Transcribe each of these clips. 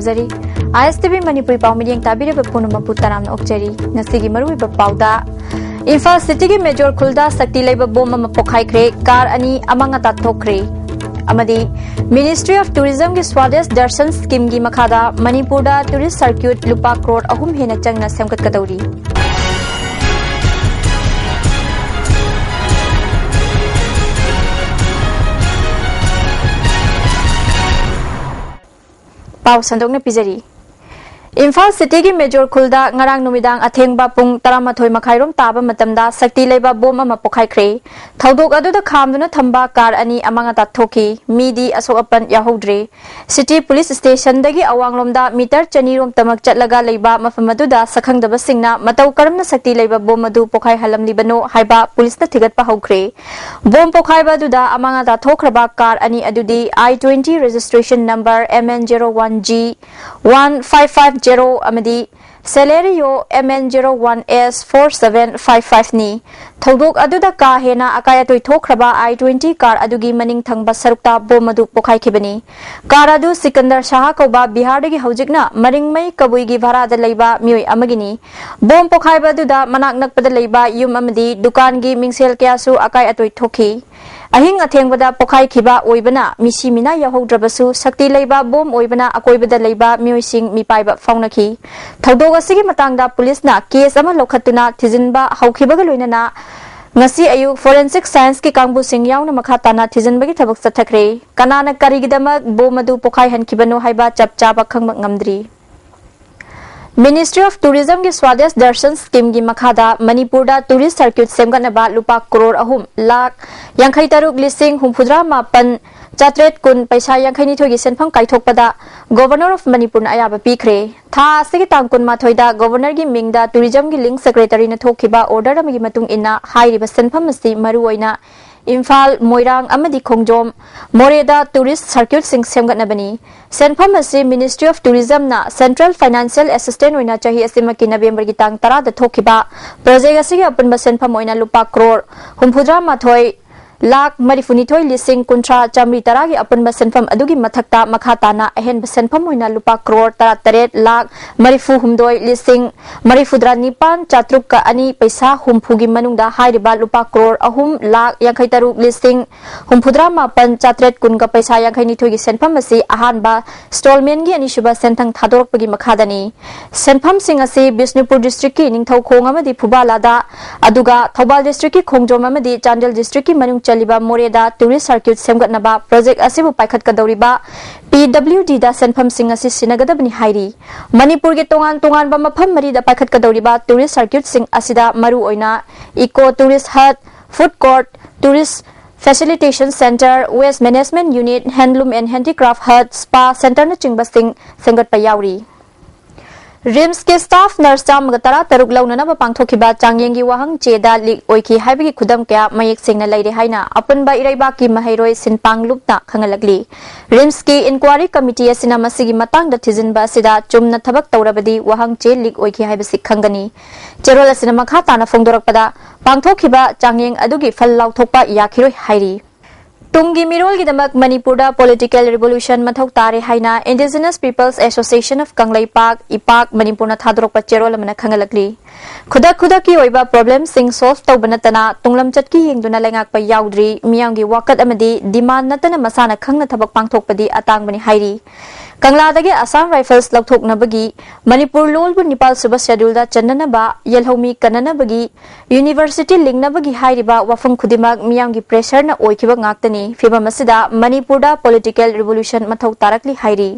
खुलुमजरी ISTV Manipuri pau midyeng tabire punama putaram na okjari nasigi marui pauda Infal City ki Major Khulda sakti laiba bom ama pokhai kre car ani amanga ta thokre amadi Ministry of Tourism ki Swadesh Darshan scheme gi makhada Manipur da tourist circuit lupa crore ahum hena changna semkat kadauri Pau sandok na pizari Infal City ki Major Khulda ngarang numidang athengba pung 12 makhairom taba matamda sakti leiba bom ama pokhai kre thodok aduda khamduna thamba car ani amanga ta thoki midi asok apan yahodre City Police Station dagi awanglomda meter chanirom tamak chatlaga leiba mafamadуда sakhangdaba singna matau karamna sakti leiba bom adu pokhai halamli bano haiba police na thigat pa hokre bom pokhai baduda amanga ta thokraba car ani adudi I-20 registration number MN01G 1550 amadi Celerio MN01S 4755 ni thodok aduda ka hena akaya toi thokraba I-20 car adugi maning thangba sarukta bom adu pokhai khibani car adu Sikandar Shah koba Bihar dagi haujikna maringmai kabui gi bhara da leiba mioi amagini bom pokhai baduda manak nakpada leiba yum amadi dukan gi mingsel kyasu akaya toi thoki Ahing athengwada pokhai khiba oibana misi mina yahodrabasu sakti leiba bom oibana akoibada leiba miosing mipaiba faunaki thodog asigi matangda police na case ama lokhatuna thijinba haukibaga loinana ngasi ayu forensic science ki kangbu sing yauna makhatana thijinbagi thabak sathakre kanana karigidama bom adu pokhai hankibano haiba chapchaba khangma ngamdri Ministry of Tourism ki Swadesh Darshan scheme gi makhada Manipur da tourist circuit semganaba lupa crore ahum lakh yankhai taruk lising humphudra mapan chatret kun paisa yankhai ni thogi senpham kaithokpada Governor of Manipur na ayaba pikre tha asigi tangkun ma thoida Governor gi mingda tourism gi link secretary na thokhiba order amagi matung inna hairiba senpham asi maru oina Infal Moirang amadi Khongjom Moreda tourist circuit sing semgatnabani senpham asi Ministry of Tourism na Central Financial Assistant oina chahi asima ki November gi tang 10 da thokhiba project asigi apunba senpham oina lupa crore humphudra mathoi lakh marifuni lising kuntra chamri taragi apunba senpham adugi mathakta makhatana ahen senpham oina lupa crore 38 lakh marifu humdoi lising marifudra nipan chatruk ka ani paisa humphugi manungda hairiba lupa crore ahum lakh yankhai taruk lising humpudra mapan chatret kun ka paisa yankhai ni thogi senpham asi ahanba stallman gi ani shuba senthang thadorpagi makhadani senpham sing asi Bisnupur district ki ningthau khong amadi Phubalada aduga Thobal district ki Khongjom amadi Chandel district ki manung chaliba Moreda tourist circuit semgatnaba project asibu paikhat kadawriba PWD da senpham sing asi sinagadabni hairi Manipur ge tongan ba mafam mari da paikhat kadawriba tourist circuit sing asida maru oina eco tourist hut food court tourist facilitation center waste management unit handloom and handicraft hut spa center na chingba sing sengat pa yauri Rims ke staff nurse jam gatara taruk launana ba pangthokiba changyengi wahang cheda lik oiki haibagi khudam kya mayek singna laire haina apunba iraiba ki mahairoi sinpang lupna khangalagli Rims ki inquiry committee asina masigi matang da thijinba sida chumna thabak tawrabadi wahang che lik oiki haibasi khangani cherol asina makha tana phongdorakpada pangthokiba changyeng adugi phal lauthokpa yakhiroi hairi Tungi Mirol Gidamak Manipurda Political Revolution Mathau Tare Haina Indigenous Peoples Association of Kanglai Park Ipak Manipurna Thadrok Pachero Lamana Khangalakli Khuda ki oiba problem sing solve tawbanatana tunglam chatki yengduna lengak pa yaudri miyanggi wakat amadi demand natana masana khangna thabak pangthokpadi atangbani hairi Kangladagi Assam Rifles lauthoknabagi Manipur lolbu Nepal suba schedule da channanaba yelhomi kananabagi University lingnabagi hairiba wafam khudimak miyanggi pressure na oikiba ngaktani fibam asida Manipurda Political Revolution mathau tarakli hairi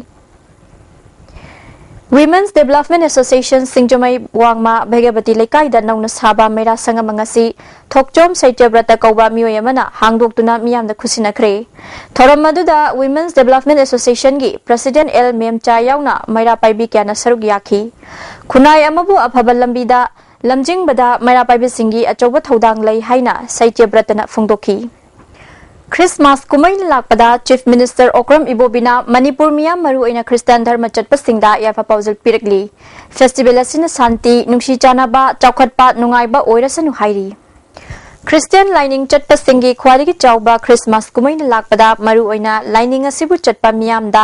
Women's Development Association Singjamai Wangma Bhagavati Lekai da nauna saba mera sangamangasi Thokchom Saityabrata Kauba Mioyamana Hangdoktuna Miyamda Khusinakre Thoram maduda Women's Development Association gi President L Memcha yauna Maira Paibi kyana saruk yakhi Khunai amabu afhaba lambida lamjingbada Maira Paibi singi achoba thodang lai haina Saityabrata phongdokhi Christmas kumai lakpada Chief Minister Okram Ibobina Manipur miyam maru oina Christian dharma chatpa singda yafa pauzal pirakli Festival asina santi nungsi chanaba chaukhatpa nungaiba oirasanu hairi Christian lining chatpa singi khwarigi chawba Christmas kumaina lakpada maru oina lining asibu chatpa miyamda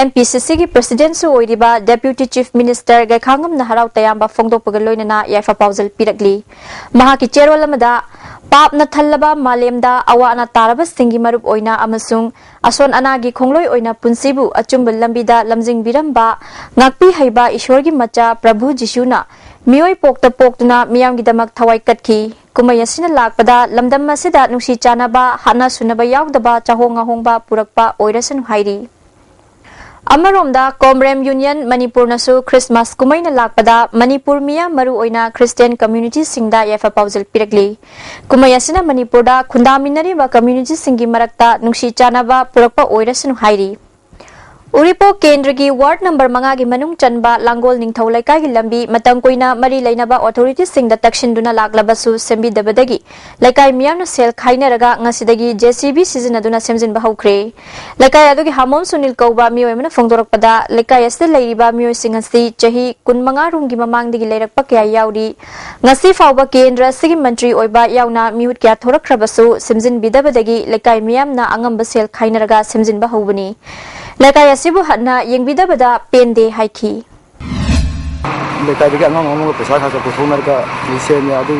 MPCC gi president su oiriba deputy chief minister gakhangam na harau tayamba phongdokpaga loinana yaifa paujal piragli mahaki cherol amada pap na thallaba malemda awa na taraba singi marup oina amasung ason anagi khongloi oina punsibu achumbal lambida lamjing biramba ngakpi haiba ishorgi macha prabhu jishuna mioi pokta poktuna miyamgi damak thawai katki kumai asina lakpada lamdam masida nungsi chanaba hana sunaba yaudaba chahonga hongba purakpa oirasan hairi Amaromda Comrem Union Manipur nasu Christmas kumaina lakpada Manipur miya maru oina Christian community singda yafa paujal piragli kumai asina Manipur da khundaminari ba community singi marakta nungsi chanaba purakpa oirasan hairi Uripo Kendra gi ward number 5 gi manung chanba Langol Ningthau Laikai gi lambi matang koina mari lainaba authority singda takshinduna laklabasu sembi dabadagi Laikai miyamna sel khainaraga ngasidagi JCB sizinaduna semjinba haukhre Laikai adugi Hamom Sunil Kauba miyoimana phongdorakpada Laikai ase leiriba miyoy singasi chahi 15 room gi mamangdigi leirakpa kya yauri ngasi fawba Kendra sigi mantri oiba yauna mihut kya thorakrabasu semjin bidabadagi Laikai miyamna angamba sel khainaraga semjinba haubani Laikai asibu hatna yengbidabada pende haiki Laikai dagi angam pesa khasa puthonarga liseme adu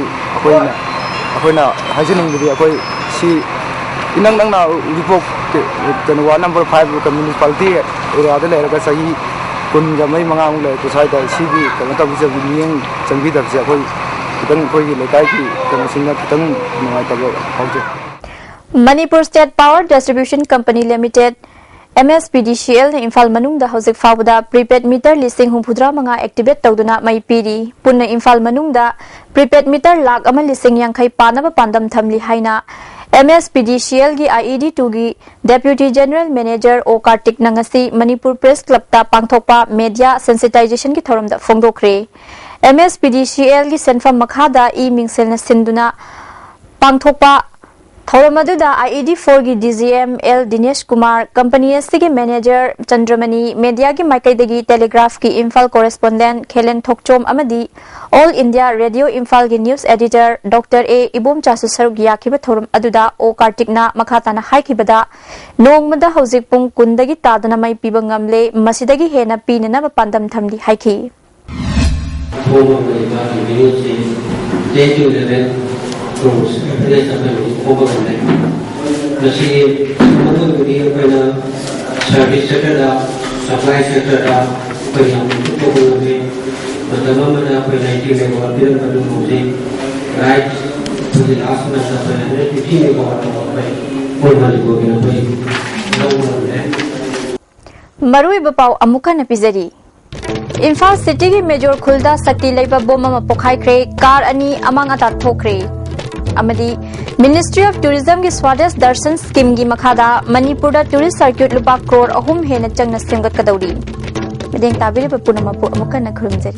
akoina hajining bidi akoi si inang na report ten wa number 5 municipality area da leraga sahi kun ga mai manga le kusai da si bi kana ta bisa binieng changbi da se akoi kitang koi gi Laikai ki kana singa kitang ngai ta hauje Manipur State Power Distribution Company Limited MSPDCL Imphal Manungda Hauzik Fawda prepaid meter listing humphudra manga activate tawduna mai piri punna Imphal Manungda prepaid meter lakh ama listing yankhai panaba pandam thamli haina MSPDCL gi IED2 gi Deputy General Manager O Kartik Nangasi Manipur Press Club ta pangthokpa media sensitization gi thoramda phongdokre MSPDCL gi senfam makhada mingsel na sinduna pangthokpa Thoramaduda IED4 gi DGM L Dinesh Kumar Company SG Manager Chandramani Media gi Maikai Telegraph ki Imphal Correspondent Khelen Thokchom amadi All India Radio Imphal gi News Editor Dr. A Ibom Chasu Saruk yakiba thorum aduda O Kartikna makhatana haikibada nongmada hauzik pung kundagi tadana mai piba ngamle masidagi hena pinana pandam thamdi haiki rules apply something over the time. Nasi mungkin beri apa service sector dah, supply sector dah, apa yang itu pun lebih. Pertama mana apa 90 megawatt dia perlu mesti right to the last month apa 150 megawatt apa pun masih boleh apa. Marui bapau amukan episodi. Imphal City ki Major Khulda Sakti Leiba Boma Mapokhai Kre car ani amang atat thokre. Amadi Ministry of Tourism ki Swadesh Darshan scheme gi makhada Manipur da tourist circuit lupa crore ahum hena changna semgat kadauri medeng tabire punamapu amukan na khurumjari